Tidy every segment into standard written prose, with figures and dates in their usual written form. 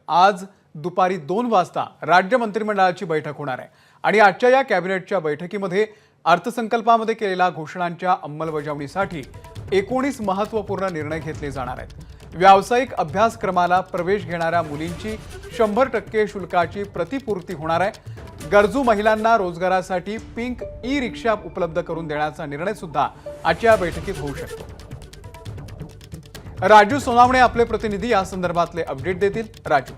आज दुपारी 2 वाजता राज्य मंत्रिमंडळाची बैठक होणार आहे आणि आजच्या या कॅबिनेटच्या बैठकीमध्ये अर्थसंकल्पामध्ये केलेल्या घोषणांच्या अंमलबजावणीसाठी 19 महत्त्वपूर्ण निर्णय घेतले जाणार आहेत। व्यावसायिक अभ्यासक्रमाला प्रवेश घेणाऱ्या मुलींची 100% शुल्काची प्रतिपूर्ती होणार आहे। गरजू महिलांना रोजगारासाठी पिंक ई रिक्षा उपलब्ध करून देण्याचा निर्णय सुद्धा आजच्या बैठकीत होऊ शकतो। राजू सोनावणे आपले प्रतिनिधी या संदर्भातले अपडेट देतील। राजू,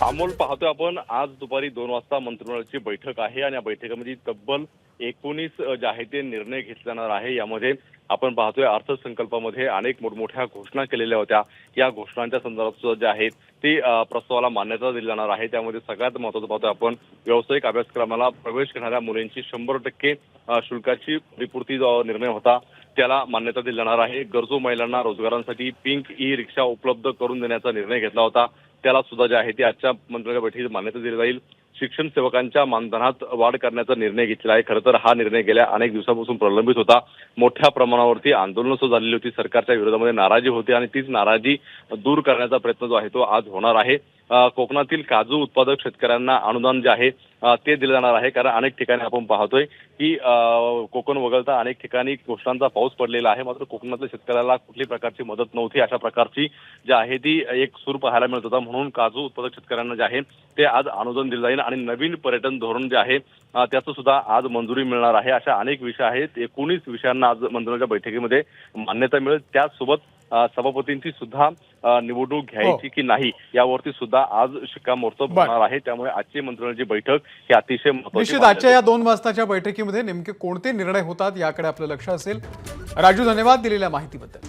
अमोल, पाहतोय आपण आज दुपारी 2 वाजता मंत्रिमंडळाची बैठक आहे आणि या बैठकीमध्ये तब्बल 19 जे आहे ते निर्णय घेतले जाणार आहे। यामध्ये आपण पाहतोय अर्थसंकल्पामध्ये अनेक मोठमोठ्या घोषणा केलेल्या होत्या। या घोषणांच्या संदर्भात जे आहे ती प्रस्तावाला मान्यता दिली जाणार आहे। त्यामध्ये सगळ्यात महत्त्वाचं पाहतोय आपण व्यावसायिक अभ्यासक्रमाला प्रवेश घेणाऱ्या मुलींची 100% शुल्काची प्रतिपूर्ती जो निर्णय होता त्याला मान्यता दिली जाणार आहे। गरजू महिलांना रोजगारांसाठी पिंक ई रिक्षा उपलब्ध करून देण्याचा निर्णय घेतला होता त्याला सुद्धा जे आहे ते आजच्या मंत्रिमंडळ बैठकीत मान्यता दिली जाईल। शिक्षण सेवकांच्या मानधनात वाढ करण्याचा निर्णय घेतला आहे। खरं तर हा निर्णय गेल्या अनेक दिवसांपासून प्रलंबित होता। मोठ्या प्रमाणावरती आंदोलनं सुरू झालेली होती, सरकारच्या विरोधामध्ये नाराजी होती आणि तीच नाराजी दूर करण्याचा प्रयत्न जो आहे तो आज होणार आहे। कोकणातील काजू उत्पादक शेतकऱ्यांना अनुदान जे आहे ते दिले जाणार आहे, कारण अनेक ठिकाणी आपण पाहतोय की कोकण वगळता अनेक ठिकाणी घोषणांचा पाऊस पडलेला आहे, मात्र कोकणातल्या शेतकऱ्याला कुठली प्रकारची मदत नव्हती। अशा प्रकारची जी आहे ती एक सूर पाहायला मिळत होता, म्हणून काजू उत्पादक शेतकऱ्यांना जे आहे ते आज अनुदान दिले जाईल आणि नवीन पर्यटन धोरण जे आहे त्याचं सुद्धा आज मंजुरी मिळणार आहे। अशा अनेक विषय आहेत, 19 विषयांना आज मंत्रिमंडळाच्या बैठकीमध्ये मान्यता मिळेल। त्याचसोबत सभापतींची सुद्धा निवडणूक घ्यायची की नाही यावरती सुद्धा आज शिक्कामोर्तब होणार आहे। त्यामुळे आजची मंत्रिमंडळाची बैठक ही अतिशय महत्त्वाची। निश्चित आजच्या या 2 वाजताच्या बैठकीमध्ये नेमके कोणते निर्णय होतात याकडे आपलं लक्ष असेल। राजू, धन्यवाद दिलेल्या माहितीबद्दल।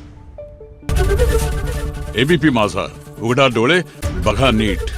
एबीपी माझा, उघडा डोळे बघा नीट।